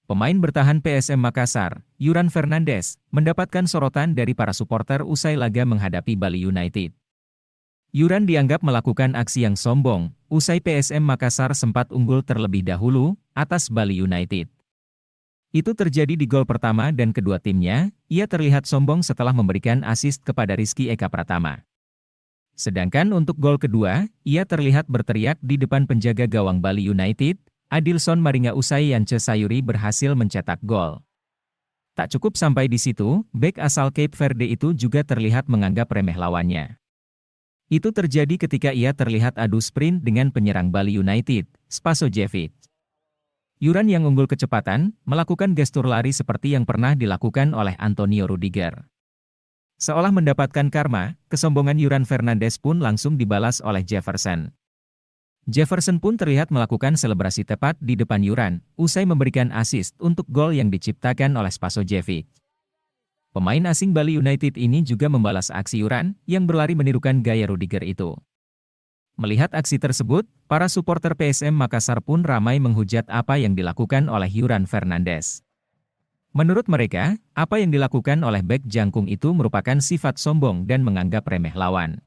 Pemain bertahan PSM Makassar, Yuran Fernandes, mendapatkan sorotan dari para supporter usai laga menghadapi Bali United. Yuran dianggap melakukan aksi yang sombong, usai PSM Makassar sempat unggul terlebih dahulu, atas Bali United. Itu terjadi di gol pertama dan kedua timnya, ia terlihat sombong setelah memberikan assist kepada Rizky Eka Pratama. Sedangkan untuk gol kedua, ia terlihat berteriak di depan penjaga gawang Bali United, Adilson Maringa usai Yance Sayuri berhasil mencetak gol. Tak cukup sampai di situ, bek asal Cape Verde itu juga terlihat menganggap remeh lawannya. Itu terjadi ketika ia terlihat adu sprint dengan penyerang Bali United, Spasojevic. Yuran yang unggul kecepatan, melakukan gestur lari seperti yang pernah dilakukan oleh Antonio Rudiger. Seolah mendapatkan karma, kesombongan Yuran Fernandes pun langsung dibalas oleh Jefferson. Jefferson pun terlihat melakukan selebrasi tepat di depan Yuran, usai memberikan assist untuk gol yang diciptakan oleh Spasojevic. Pemain asing Bali United ini juga membalas aksi Yuran, yang berlari menirukan gaya Rudiger itu. Melihat aksi tersebut, para supporter PSM Makassar pun ramai menghujat apa yang dilakukan oleh Yuran Fernandes. Menurut mereka, apa yang dilakukan oleh bek jangkung itu merupakan sifat sombong dan menganggap remeh lawan.